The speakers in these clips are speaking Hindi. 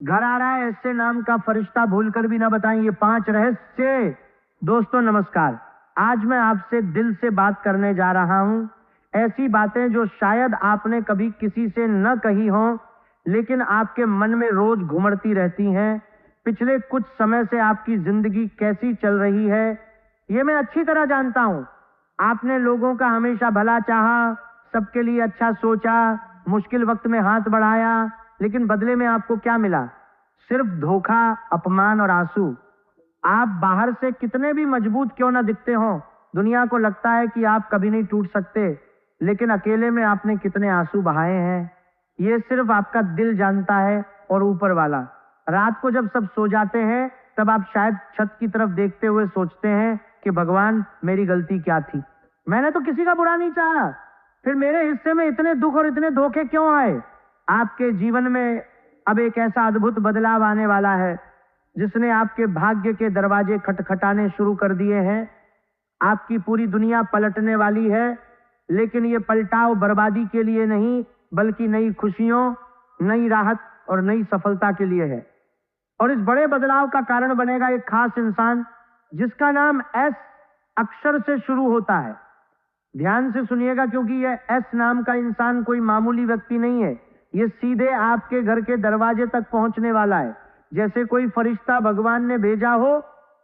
घर आ रहा है ऐसे नाम का फरिश्ता भूलकर भी ना बताएं ये 5 रहस्य। दोस्तों नमस्कार, आज मैं आपसे दिल से बात करने जा रहा हूं। ऐसी बातें जो शायद आपने कभी किसी से न कही हो, लेकिन आपके मन में रोज घुमड़ती रहती हैं। पिछले कुछ समय से आपकी जिंदगी कैसी चल रही है, ये मैं अच्छी तरह जानता हूं। आपने लोगों का हमेशा भला चाहा, सबके लिए अच्छा सोचा, मुश्किल वक्त में हाथ बढ़ाया, लेकिन बदले में आपको क्या मिला? सिर्फ धोखा, अपमान और आंसू। आप बाहर से कितने भी मजबूत क्यों ना दिखते हो, दुनिया को लगता है कि आप कभी नहीं टूट सकते, लेकिन अकेले में आपने कितने आंसू बहाए हैं, ये सिर्फ आपका दिल जानता है और ऊपर वाला। रात को जब सब सो जाते हैं, तब आप शायद छत की तरफ देखते हुए सोचते हैं कि भगवान मेरी गलती क्या थी, मैंने तो किसी का बुरा नहीं चाहा, फिर मेरे हिस्से में इतने दुख और इतने धोखे क्यों आए? आपके जीवन में अब एक ऐसा अद्भुत बदलाव आने वाला है जिसने आपके भाग्य के दरवाजे खटखटाने शुरू कर दिए हैं। आपकी पूरी दुनिया पलटने वाली है, लेकिन ये पलटाव बर्बादी के लिए नहीं, बल्कि नई खुशियों, नई राहत और नई सफलता के लिए है। और इस बड़े बदलाव का कारण बनेगा एक खास इंसान जिसका नाम एस अक्षर से शुरू होता है। ध्यान से सुनिएगा, क्योंकि यह एस नाम का इंसान कोई मामूली व्यक्ति नहीं है। ये सीधे आपके घर के दरवाजे तक पहुंचने वाला है। जैसे कोई फरिश्ता भगवान ने भेजा हो,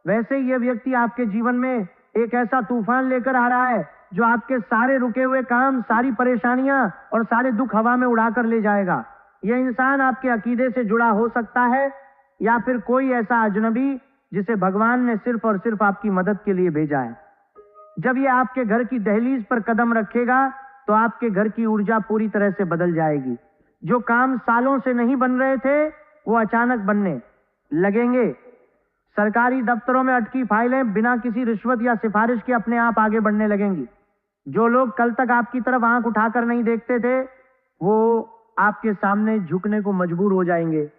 वैसे ही यह व्यक्ति आपके जीवन में एक ऐसा तूफान लेकर आ रहा है जो आपके सारे रुके हुए काम, सारी परेशानियां और सारे दुख हवा में उड़ाकर ले जाएगा। यह इंसान आपके अकीदे से जुड़ा हो सकता है, या फिर कोई ऐसा अजनबी जिसे भगवान ने सिर्फ और सिर्फ आपकी मदद के लिए भेजा है। जब ये आपके घर की दहलीज पर कदम रखेगा, तो आपके घर की ऊर्जा पूरी तरह से बदल जाएगी। जो काम सालों से नहीं बन रहे थे, वो अचानक बनने लगेंगे। सरकारी दफ्तरों में अटकी फाइलें बिना किसी रिश्वत या सिफारिश के अपने आप आगे बढ़ने लगेंगी। जो लोग कल तक आपकी तरफ आंख उठाकर नहीं देखते थे, वो आपके सामने झुकने को मजबूर हो जाएंगे।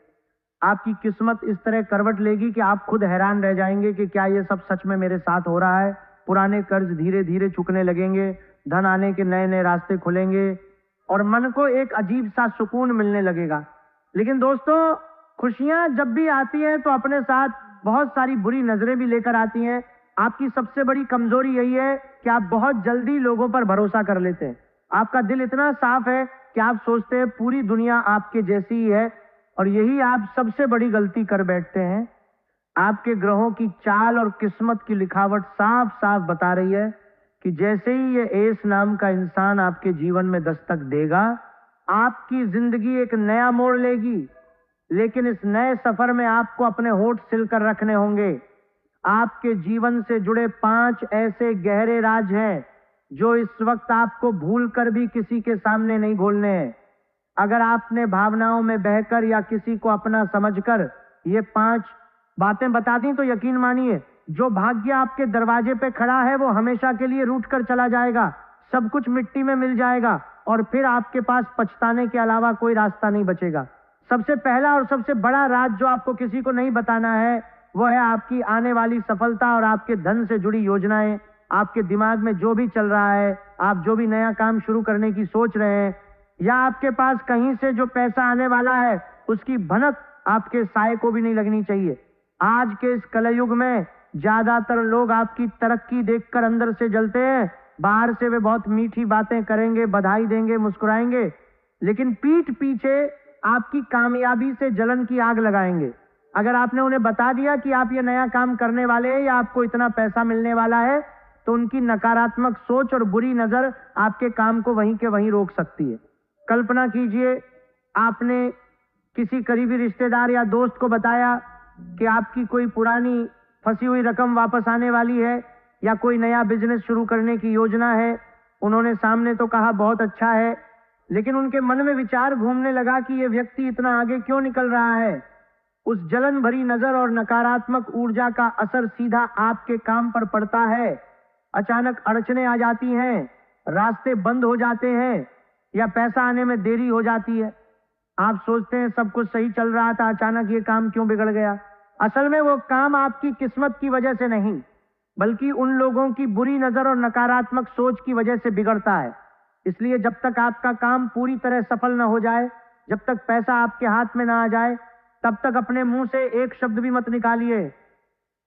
आपकी किस्मत इस तरह करवट लेगी कि आप खुद हैरान रह जाएंगे कि क्या ये सब सच में मेरे साथ हो रहा है। पुराने कर्ज धीरे धीरे चुकने लगेंगे, धन आने के नए नए रास्ते खुलेंगे और मन को एक अजीब सा सुकून मिलने लगेगा। लेकिन दोस्तों, खुशियां जब भी आती हैं तो अपने साथ बहुत सारी बुरी नजरें भी लेकर आती हैं। आपकी सबसे बड़ी कमजोरी यही है कि आप बहुत जल्दी लोगों पर भरोसा कर लेते हैं। आपका दिल इतना साफ है कि आप सोचते हैं पूरी दुनिया आपके जैसी ही है, और यही आप सबसे बड़ी गलती कर बैठते हैं। आपके ग्रहों की चाल और किस्मत की लिखावट साफ साफ बता रही है कि जैसे ही ये एस नाम का इंसान आपके जीवन में दस्तक देगा, आपकी जिंदगी एक नया मोड़ लेगी। लेकिन इस नए सफर में आपको अपने होठ सिलकर रखने होंगे। आपके जीवन से जुड़े 5 ऐसे गहरे राज हैं जो इस वक्त आपको भूलकर भी किसी के सामने नहीं खोलने हैं। अगर आपने भावनाओं में बहकर या किसी को अपना समझकर ये 5 बातें बता दी, तो यकीन मानिए जो भाग्य आपके दरवाजे पे खड़ा है वो हमेशा के लिए रूठ कर चला जाएगा। सब कुछ मिट्टी में मिल जाएगा और फिर आपके पास पछताने के अलावा कोई रास्ता नहीं बचेगा। सबसे पहला और सबसे बड़ा राज जो आपको किसी को नहीं बताना है, वो है आपकी आने वाली सफलता और आपके धन से जुड़ी योजनाएं। आपके दिमाग में जो भी चल रहा है, आप जो भी नया काम शुरू करने की सोच रहे हैं, या आपके पास कहीं से जो पैसा आने वाला है, उसकी भनक आपके साये को भी नहीं लगनी चाहिए। आज के इस कलयुग में ज्यादातर लोग आपकी तरक्की देखकर अंदर से जलते हैं। बाहर से वे बहुत मीठी बातें करेंगे, बधाई देंगे, मुस्कुराएंगे, लेकिन पीठ पीछे आपकी कामयाबी से जलन की आग लगाएंगे। अगर आपने उन्हें बता दिया कि आप ये नया काम करने वाले हैं या आपको इतना पैसा मिलने वाला है, तो उनकी नकारात्मक सोच और बुरी नजर आपके काम को वहीं के वहीं रोक सकती है। कल्पना कीजिए, आपने किसी करीबी रिश्तेदार या दोस्त को बताया कि आपकी कोई पुरानी फंसी हुई रकम वापस आने वाली है या कोई नया बिजनेस शुरू करने की योजना है। उन्होंने सामने तो कहा बहुत अच्छा है, लेकिन उनके मन में विचार घूमने लगा कि यह व्यक्ति इतना आगे क्यों निकल रहा है। उस जलन भरी नजर और नकारात्मक ऊर्जा का असर सीधा आपके काम पर पड़ता है। अचानक अड़चने आ जाती हैं, रास्ते बंद हो जाते हैं या पैसा आने में देरी हो जाती है। आप सोचते हैं सब कुछ सही चल रहा था, अचानक ये काम क्यों बिगड़ गया। असल में वो काम आपकी किस्मत की वजह से नहीं, बल्कि उन लोगों की बुरी नजर और नकारात्मक सोच की वजह से बिगड़ता है। इसलिए जब तक आपका काम पूरी तरह सफल न हो जाए, जब तक पैसा आपके हाथ में ना आ जाए, तब तक अपने मुंह से एक शब्द भी मत निकालिए।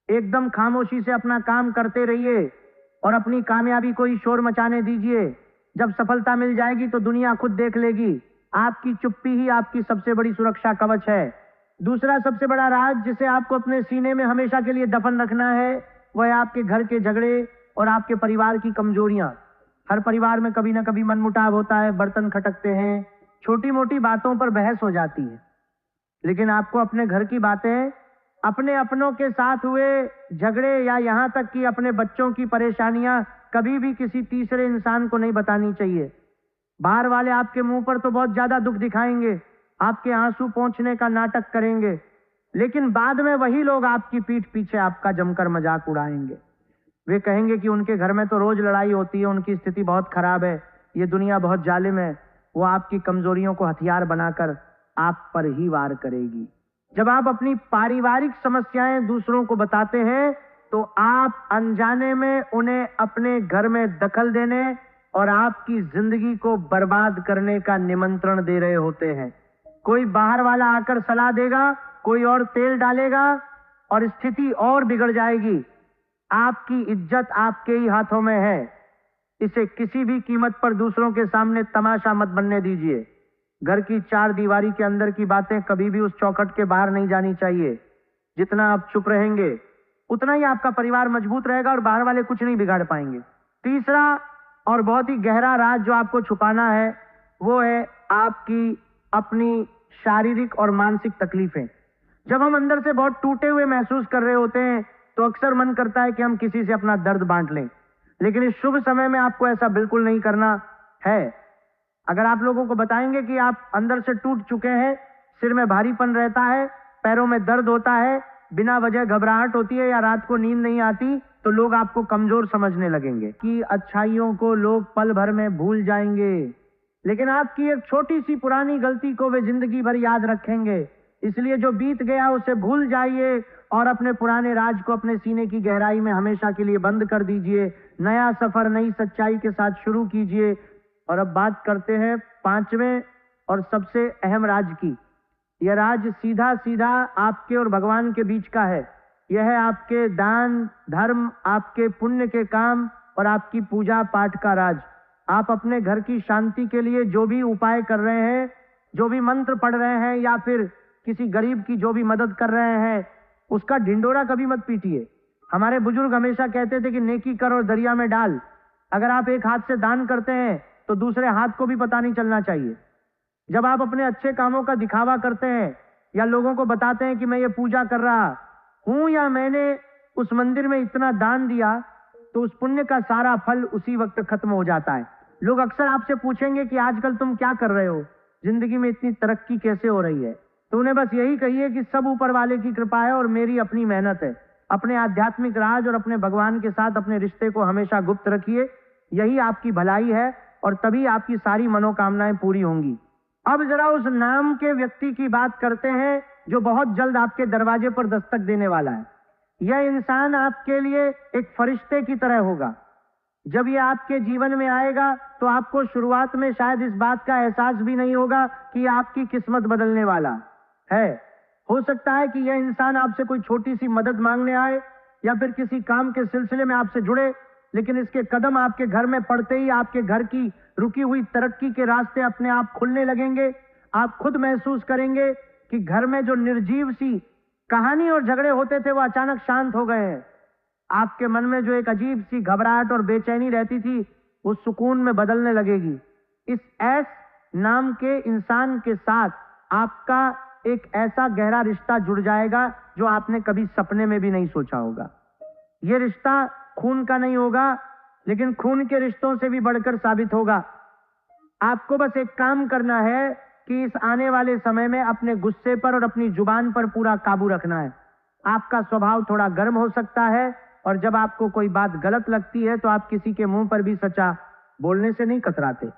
एकदम खामोशी से अपना काम करते रहिए और अपनी कामयाबी को ही शोर मचाने दीजिए। जब सफलता मिल जाएगी तो दुनिया खुद देख लेगी। आपकी चुप्पी ही आपकी सबसे बड़ी सुरक्षा कवच है। दूसरा सबसे बड़ा राज जिसे आपको अपने सीने में हमेशा के लिए दफन रखना है, वह है आपके घर के झगड़े और आपके परिवार की कमजोरियां। हर परिवार में कभी ना कभी मनमुटाव होता है, बर्तन खटकते हैं, छोटी मोटी बातों पर बहस हो जाती है। लेकिन आपको अपने घर की बातें, अपने अपनों के साथ हुए झगड़े या यहां तक कि अपने बच्चों की परेशानियां कभी भी किसी तीसरे इंसान को नहीं बतानी चाहिए। बाहर वाले आपके मुंह पर तो बहुत ज्यादा दुख दिखाएंगे, आपके आंसू पोंछने का नाटक करेंगे, लेकिन बाद में वही लोग आपकी पीठ पीछे आपका जमकर मजाक उड़ाएंगे। वे कहेंगे कि उनके घर में तो रोज लड़ाई होती है, उनकी स्थिति बहुत खराब है, ये दुनिया बहुत जालिम है। वो आपकी कमजोरियों को हथियार बनाकर आप पर ही वार करेगी। जब आप अपनी पारिवारिक समस्याएं दूसरों को बताते हैं तो आप अनजाने में उन्हें अपने घर में दखल देने और आपकी जिंदगी को बर्बाद करने का निमंत्रण दे रहे होते हैं। कोई बाहर वाला आकर सलाह देगा, कोई और तेल डालेगा और स्थिति और बिगड़ जाएगी। आपकी इज्जत आपके ही हाथों में है। इसे किसी भी कीमत पर दूसरों के सामने तमाशा मत बनने दीजिए। घर की चार दीवारी के अंदर की बातें कभी भी उस चौखट के बाहर नहीं जानी चाहिए। जितना आप चुप रहेंगे उतना ही आपका परिवार मजबूत रहेगा और बाहर वाले कुछ नहीं बिगाड़ पाएंगे। तीसरा और बहुत ही गहरा राज जो आपको छुपाना है वो है आपकी अपनी शारीरिक और मानसिक तकलीफें। जब हम अंदर से बहुत टूटे हुए महसूस कर रहे होते हैं तो अक्सर मन करता है कि हम किसी से अपना दर्द बांट लें, लेकिन इस शुभ समय में आपको ऐसा बिल्कुल नहीं करना है। अगर आप लोगों को बताएंगे कि आप अंदर से टूट चुके हैं, सिर में भारीपन रहता है, पैरों में दर्द होता है, बिना वजह घबराहट होती है या रात को नींद नहीं आती, तो लोग आपको कमजोर समझने लगेंगे कि अच्छाइयों को लोग पल भर में भूल जाएंगे, लेकिन आपकी एक छोटी सी पुरानी गलती को वे जिंदगी भर याद रखेंगे। इसलिए जो बीत गया उसे भूल जाइए और अपने पुराने राज को अपने सीने की गहराई में हमेशा के लिए बंद कर दीजिए। नया सफर नई सच्चाई के साथ शुरू कीजिए। और अब बात करते हैं पांचवें और सबसे अहम राज की। यह राज सीधा सीधा आपके और भगवान के बीच का है। यह है आपके दान धर्म, आपके पुण्य के काम और आपकी पूजा पाठ का राज। आप अपने घर की शांति के लिए जो भी उपाय कर रहे हैं, जो भी मंत्र पढ़ रहे हैं या फिर किसी गरीब की जो भी मदद कर रहे हैं, उसका ढिंडोरा कभी मत पीटिए। हमारे बुजुर्ग हमेशा कहते थे कि नेकी कर और दरिया में डाल। अगर आप एक हाथ से दान करते हैं तो दूसरे हाथ को भी पता नहीं चलना चाहिए। जब आप अपने अच्छे कामों का दिखावा करते हैं या लोगों को बताते हैं कि मैं ये पूजा कर रहा हूं या मैंने उस मंदिर में इतना दान दिया, तो उस पुण्य का सारा फल उसी वक्त खत्म हो जाता है। लोग अक्सर आपसे पूछेंगे कि आजकल तुम क्या कर रहे हो, जिंदगी में इतनी तरक्की कैसे हो रही है? तो उन्हें बस यही कहिए कि सब ऊपर वाले की कृपा है और मेरी अपनी मेहनत है। अपने आध्यात्मिक राज और अपने भगवान के साथ अपने रिश्ते को हमेशा गुप्त रखिए। यही आपकी भलाई है और तभी आपकी सारी मनोकामनाएं पूरी होंगी। अब जरा उस नाम के व्यक्ति की बात करते हैं जो बहुत जल्द आपके दरवाजे पर दस्तक देने वाला है। यह इंसान आपके लिए एक फरिश्ते की तरह होगा। जब यह आपके जीवन में आएगा तो आपको शुरुआत में शायद इस बात का एहसास भी नहीं होगा कि आपकी किस्मत बदलने वाला है। हो सकता है कि यह इंसान आपसे कोई छोटी सी मदद मांगने आए या फिर किसी काम के सिलसिले में आपसे जुड़े, लेकिन इसके कदम आपके घर में पड़ते ही आपके घर की रुकी हुई तरक्की के रास्ते अपने आप खुलने लगेंगे। आप खुद महसूस करेंगे कि घर में जो निर्जीव सी कहानी और झगड़े होते थे वो अचानक शांत हो गए हैं। आपके मन में जो एक अजीब सी घबराहट और बेचैनी रहती थी वो सुकून में बदलने लगेगी। इस एस नाम के इंसान के साथ आपका एक ऐसा गहरा रिश्ता जुड़ जाएगा जो आपने कभी सपने में भी नहीं सोचा होगा। ये रिश्ता खून का नहीं होगा, लेकिन खून के रिश्तों से भी बढ़कर साबित होगा। आपको बस एक काम करना है कि इस आने वाले समय में अपने गुस्से पर और अपनी जुबान पर पूरा काबू रखना है। आपका स्वभाव थोड़ा गर्म हो सकता है और जब आपको कोई बात गलत लगती है तो आप किसी के मुंह पर भी सच्चा बोलने से नहीं कतराते।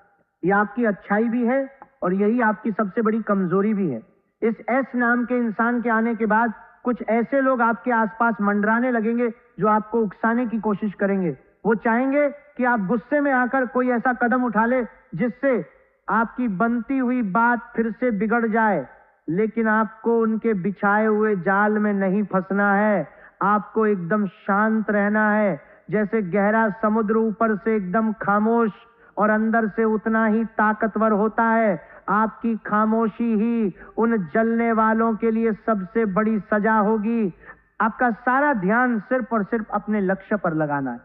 यह आपकी अच्छाई भी है और यही आपकी सबसे बड़ी कमजोरी भी है। इस एस नाम के इंसान के आने के बाद कुछ ऐसे लोग आपके आसपास मंडराने लगेंगे जो आपको उकसाने की कोशिश करेंगे। वो चाहेंगे कि आप गुस्से में आकर कोई ऐसा कदम उठा ले जिससे आपकी बनती हुई बात फिर से बिगड़ जाए। लेकिन आपको उनके बिछाए हुए जाल में नहीं फंसना है। आपको एकदम शांत रहना है, जैसे गहरा समुद्र ऊपर से एकदम खामोश और अंदर से उतना ही ताकतवर होता है। आपकी खामोशी ही उन जलने वालों के लिए सबसे बड़ी सजा होगी। आपका सारा ध्यान सिर्फ और सिर्फ अपने लक्ष्य पर लगाना है।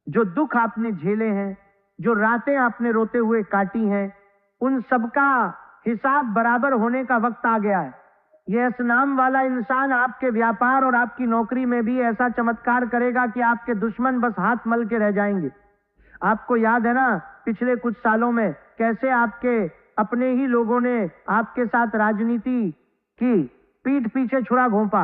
जो दुख आपने झेले हैं, जो रातें आपने रोते हुए काटी हैं, उन सबका हिसाब बराबर होने का वक्त आ गया है। यह इस नाम वाला इंसान आपके व्यापार और आपकी नौकरी में भी ऐसा चमत्कार करेगा कि आपके दुश्मन बस हाथ मल के रह जाएंगे। आपको याद है ना, पिछले कुछ सालों में कैसे आपके अपने ही लोगों ने आपके साथ राजनीति की, पीठ पीछे छुरा घोंपा।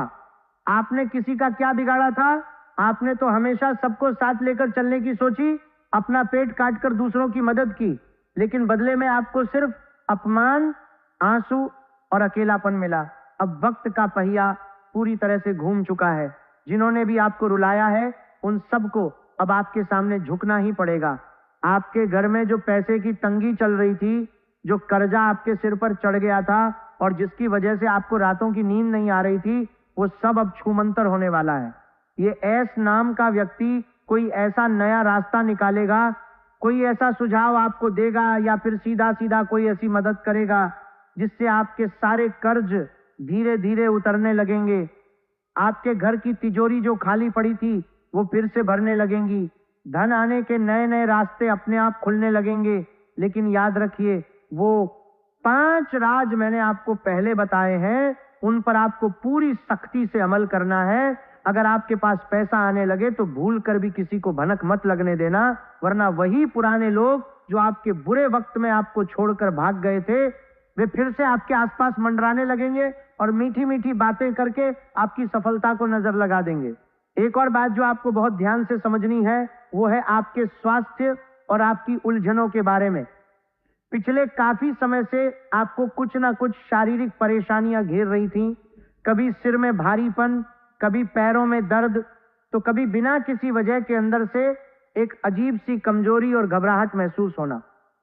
आपने किसी का क्या बिगाड़ा था? आपने तो हमेशा सबको साथ लेकर चलने की सोची, अपना पेट काटकर दूसरों की मदद की, लेकिन बदले में आपको सिर्फ अपमान, आंसू और अकेलापन मिला। अब वक्त का पहिया पूरी तरह से घूम चुका है। जिन्होंने भी आपको रुलाया है, उन सबको अब आपके सामने झुकना ही पड़ेगा। आपके घर में जो पैसे की तंगी चल रही थी, जो कर्जा आपके सिर पर चढ़ गया था और जिसकी वजह से आपको रातों की नींद नहीं आ रही थी, वो सब अब छूमंतर होने वाला है। ये एस नाम का व्यक्ति कोई ऐसा नया रास्ता निकालेगा, कोई ऐसा सुझाव आपको देगा या फिर सीधा सीधा कोई ऐसी मदद करेगा जिससे आपके सारे कर्ज धीरे धीरे उतरने लगेंगे। आपके घर की तिजोरी जो खाली पड़ी थी वो फिर से भरने लगेंगी। धन आने के नए नए रास्ते अपने आप खुलने लगेंगे। लेकिन याद रखिए, वो 5 राज मैंने आपको पहले बताए हैं, उन पर आपको पूरी सख्ती से अमल करना है। अगर आपके पास पैसा आने लगे तो भूल कर भी किसी को भनक मत लगने देना, वरना वही पुराने लोग जो आपके बुरे वक्त में आपको छोड़कर भाग गए थे, वे फिर से आपके आसपास मंडराने लगेंगे और मीठी मीठी बातें करके आपकी सफलता को नजर लगा देंगे। एक और बात जो आपको बहुत ध्यान से समझनी है, वो है आपके स्वास्थ्य और आपकी उलझनों के बारे में। पिछले काफी समय से आपको कुछ ना कुछ शारीरिक परेशानियां घेर रही थीं। कभी सिर में भारीपन, कभी पैरों में दर्द, तो कभी बिना किसी वजह के अंदर से एक अजीब सी कमजोरी और घबराहट महसूस होना।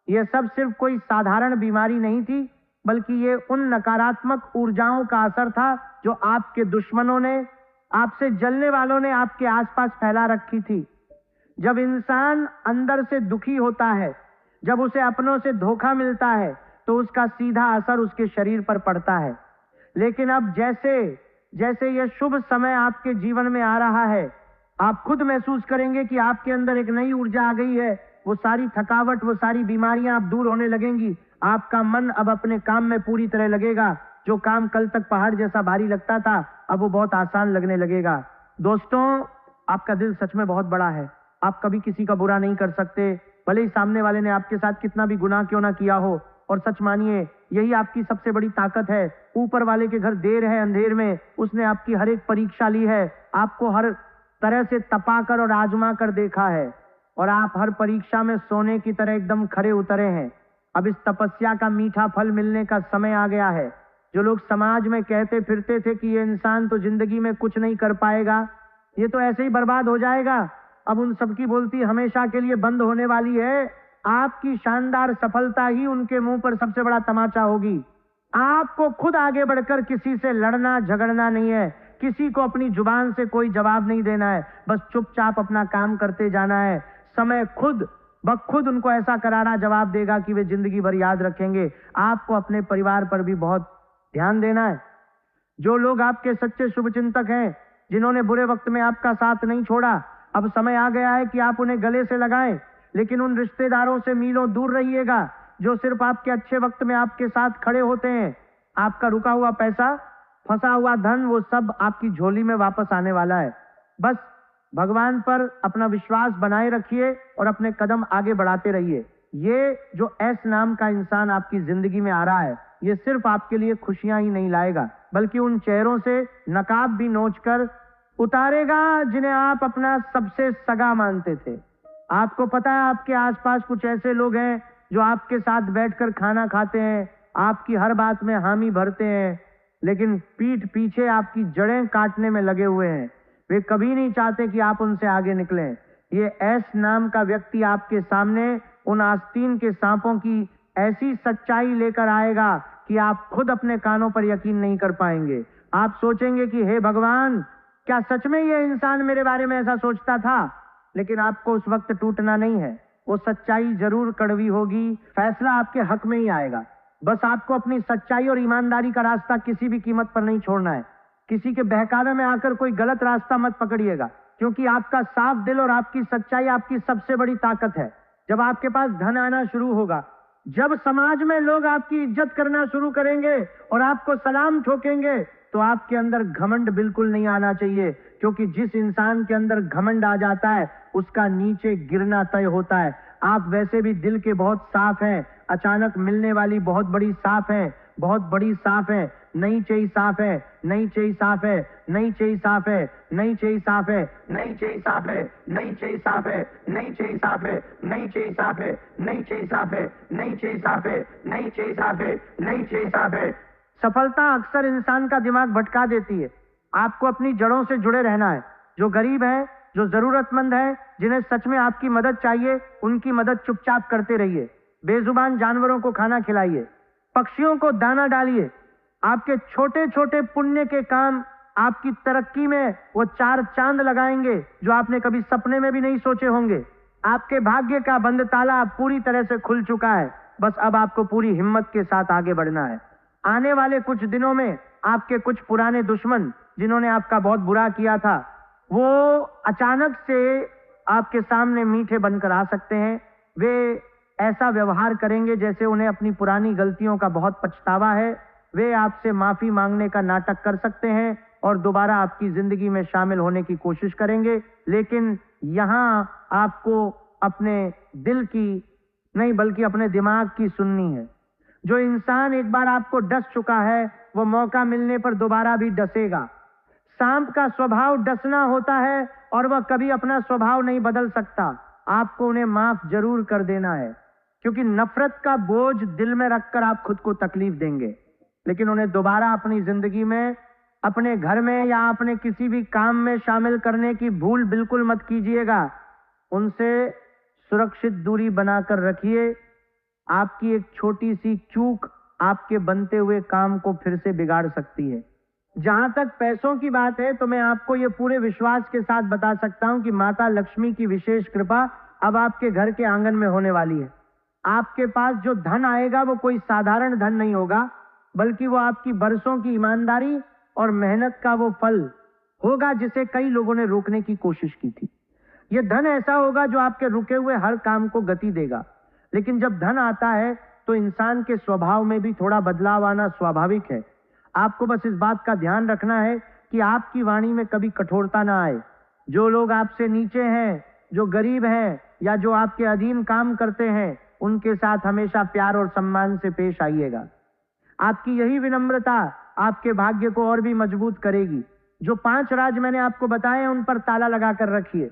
यह सब सिर्फ कोई साधारण बीमारी नहीं थी, बल्कि ये उन नकारात्मक ऊर्जाओं का असर था जो आपके दुश्मनों ने, आपसे जलने वालों ने आपके आसपास फैला रखी थी। जब इंसान अंदर से दुखी होता है, जब उसे अपनों से धोखा मिलता है, तो उसका सीधा असर उसके शरीर पर पड़ता है। लेकिन अब जैसे जैसे यह शुभ समय आपके जीवन में आ रहा है, आप खुद महसूस करेंगे कि आपके अंदर एक नई ऊर्जा आ गई है। वो सारी थकावट, वो सारी बीमारियां अब दूर होने लगेंगी। आपका मन अब अपने काम में पूरी तरह लगेगा। जो काम कल तक पहाड़ जैसा भारी लगता था, अब वो बहुत आसान लगने लगेगा। दोस्तों, आपका दिल सच में बहुत बड़ा है। आप कभी किसी का बुरा नहीं कर सकते, भले ही सामने वाले ने आपके साथ कितना भी गुनाह क्यों ना किया हो। और सच मानिए, यही आपकी सबसे बड़ी ताकत है। ऊपर वाले के घर देर है अंधेर में, उसने आपकी हर एक परीक्षा ली है, आपको हर तरह से तपा कर और आजमा कर देखा है, और आप हर परीक्षा में सोने की तरह एकदम खरे उतरे हैं। अब इस तपस्या का मीठा फल मिलने का समय आ गया है। जो लोग समाज में कहते फिरते थे कि ये इंसान तो जिंदगी में कुछ नहीं कर पाएगा, ये तो ऐसे ही बर्बाद हो जाएगा, अब उन सबकी बोलती हमेशा के लिए बंद होने वाली है। आपकी शानदार सफलता ही उनके मुंह पर सबसे बड़ा तमाचा होगी। आपको खुद आगे बढ़कर किसी से लड़ना झगड़ना नहीं है, किसी को अपनी जुबान से कोई जवाब नहीं देना है, बस चुपचाप अपना काम करते जाना है। समय खुद ब खुद उनको ऐसा करारा जवाब देगा कि वे जिंदगी भर याद रखेंगे। आपको अपने परिवार पर भी बहुत ध्यान देना है। जो लोग आपके सच्चे शुभचिंतक हैं, जिन्होंने बुरे वक्त में आपका साथ नहीं छोड़ा, अब समय आ गया है कि आप उन्हें गले से लगाएं। लेकिन उन रिश्तेदारों से मीलों दूर रहिएगा जो सिर्फ आपके अच्छे वक्त में आपके साथ खड़े होते हैं। आपका रुका हुआ पैसा, फंसा हुआ धन, वो सब आपकी झोली में वापस आने वाला है। बस भगवान पर अपना विश्वास बनाए रखिए और अपने कदम आगे बढ़ाते रहिए। ये जो एस नाम का इंसान आपकी जिंदगी में आ रहा है, ये सिर्फ आपके लिए खुशियां ही नहीं लाएगा, बल्कि उन चेहरों से नकाब भी नोचकर उतारेगा जिन्हें आप अपना सबसे सगा मानते थे। आपको पता है, आपके आसपास कुछ ऐसे लोग हैं जो आपके साथ बैठकर खाना खाते हैं, आपकी हर बात में हामी भरते हैं, लेकिन पीठ पीछे आपकी जड़ें काटने में लगे हुए हैं। वे कभी नहीं चाहते कि आप उनसे आगे निकलें। ये एस नाम का व्यक्ति आपके सामने उन आस्तीन के सांपों की ऐसी सच्चाई लेकर आएगा कि आप खुद अपने कानों पर यकीन नहीं कर पाएंगे। आप सोचेंगे कि हे भगवान, क्या सच में ये इंसान मेरे बारे में ऐसा सोचता था? लेकिन आपको उस वक्त टूटना नहीं है। वो सच्चाई जरूर कड़वी होगी, फैसला आपके हक में ही आएगा। बस आपको अपनी सच्चाई और ईमानदारी का रास्ता किसी भी कीमत पर नहीं छोड़ना है। किसी के बहकावे में आकर कोई गलत रास्ता मत पकड़िएगा, क्योंकि आपका साफ दिल और आपकी सच्चाई आपकी सबसे बड़ी ताकत है। जब आपके पास धन आना शुरू होगा, जब समाज में लोग आपकी इज्जत करना शुरू करेंगे और आपको सलाम ठोकेंगे, तो आपके अंदर घमंड बिल्कुल नहीं आना चाहिए, क्योंकि जिस इंसान के अंदर घमंड आ जाता है उसका नीचे गिरना तय होता है। आप वैसे भी दिल के बहुत साफ हैं, अचानक मिलने वाली बहुत बड़ी साफ है, बहुत बड़ी साफ है। नई चेई साफ है, नई चेई साफ है, नई चेई साफ है, नई चेई साफ है, नई चेई साफ है, नई चेई साफ है, नई चेई साफ है, नई चेई साफ है, नई चेई साफ है, नई चेई साफ है, नई चेई साफ है, नई चेई साफ है। सफलता अक्सर इंसान का दिमाग भटका देती है। आपको अपनी जड़ों से जुड़े रहना है। जो गरीब है, जो जरूरतमंद है, जिन्हें सच में आपकी मदद चाहिए, उनकी मदद चुपचाप करते रहिए। बेजुबान जानवरों को खाना खिलाइए, पक्षियों को दाना डालिए। आपके छोटे छोटे पुण्य के काम आपकी तरक्की में वो 4 चांद लगाएंगे जो आपने कभी सपने में भी नहीं सोचे होंगे। आपके भाग्य का बंद ताला पूरी तरह से खुल चुका है। बस अब आपको पूरी हिम्मत के साथ आगे बढ़ना है। आने वाले कुछ दिनों में आपके कुछ पुराने दुश्मन, जिन्होंने आपका बहुत बुरा किया था, वो अचानक से आपके सामने मीठे बनकर आ सकते हैं। वे ऐसा व्यवहार करेंगे जैसे उन्हें अपनी पुरानी गलतियों का बहुत पछतावा है। वे आपसे माफी मांगने का नाटक कर सकते हैं और दोबारा आपकी जिंदगी में शामिल होने की कोशिश करेंगे। लेकिन यहाँ आपको अपने दिल की नहीं, बल्कि अपने दिमाग की सुननी है। जो इंसान एक बार आपको डस चुका है, वो मौका मिलने पर दोबारा भी डसेगा। सांप का स्वभाव डसना होता है और वह कभी अपना स्वभाव नहीं बदल सकता। आपको उन्हें माफ जरूर कर देना है, क्योंकि नफरत का बोझ दिल में रखकर आप खुद को तकलीफ देंगे। लेकिन उन्हें दोबारा अपनी जिंदगी में, अपने घर में या अपने किसी भी काम में शामिल करने की भूल बिल्कुल मत कीजिएगा। उनसे सुरक्षित दूरी बनाकर रखिए। आपकी एक छोटी सी चूक आपके बनते हुए काम को फिर से बिगाड़ सकती है। जहां तक पैसों की बात है, तो मैं आपको ये पूरे विश्वास के साथ बता सकता हूं कि माता लक्ष्मी की विशेष कृपा अब आपके घर के आंगन में होने वाली है। आपके पास जो धन आएगा वो कोई साधारण धन नहीं होगा, बल्कि वो आपकी बरसों की ईमानदारी और मेहनत का वो फल होगा जिसे कई लोगों ने रोकने की कोशिश की थी। ये धन ऐसा होगा जो आपके रुके हुए हर काम को गति देगा। लेकिन जब धन आता है तो इंसान के स्वभाव में भी थोड़ा बदलाव आना स्वाभाविक है। आपको बस इस बात का ध्यान रखना है कि आपकी वाणी में कभी कठोरता ना आए। जो लोग आपसे नीचे हैं, जो गरीब हैं या जो आपके अधीन काम करते हैं, उनके साथ हमेशा प्यार और सम्मान से पेश आइएगा। आपकी यही विनम्रता आपके भाग्य को और भी मजबूत करेगी। जो 5 राज मैंने आपको बताए हैं, उन पर ताला लगाकर रखिए।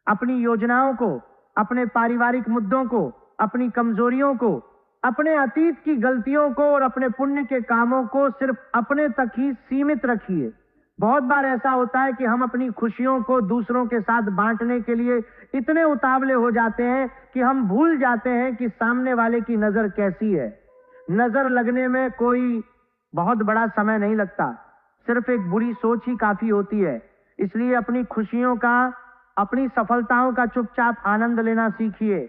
अपनी योजनाओं को, अपने पारिवारिक मुद्दों को, अपनी कमजोरियों को, अपने अतीत की गलतियों को और अपने पुण्य के कामों को सिर्फ अपने तक ही सीमित रखिए। बहुत बार ऐसा होता है कि हम अपनी खुशियों को दूसरों के साथ बांटने के लिए इतने उतावले हो जाते हैं कि हम भूल जाते हैं कि सामने वाले की नजर कैसी है। नजर लगने में कोई बहुत बड़ा समय नहीं लगता, सिर्फ एक बुरी सोच ही काफी होती है। इसलिए अपनी खुशियों का, अपनी सफलताओं का चुपचाप आनंद लेना सीखिए।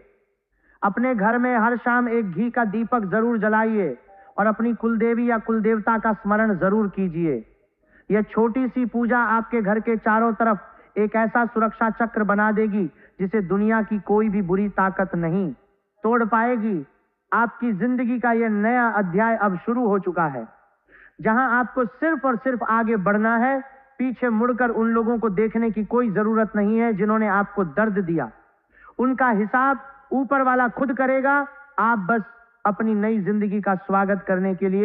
अपने घर में हर शाम एक घी का दीपक जरूर जलाइए और अपनी कुलदेवी या कुलदेवता का स्मरण जरूर कीजिए। यह छोटी सी पूजा आपके घर के चारों तरफ एक ऐसा सुरक्षा चक्र बना देगी जिसे दुनिया की कोई भी बुरी ताकत नहीं तोड़ पाएगी। आपकी जिंदगी का यह नया अध्याय अब शुरू हो चुका है, जहां आपको सिर्फ और सिर्फ आगे बढ़ना है। पीछे मुड़कर उन लोगों को देखने की कोई जरूरत नहीं है जिन्होंने आपको दर्द दिया। उनका हिसाब ऊपर वाला खुद करेगा। आप बस अपनी नई जिंदगी का स्वागत करने के लिए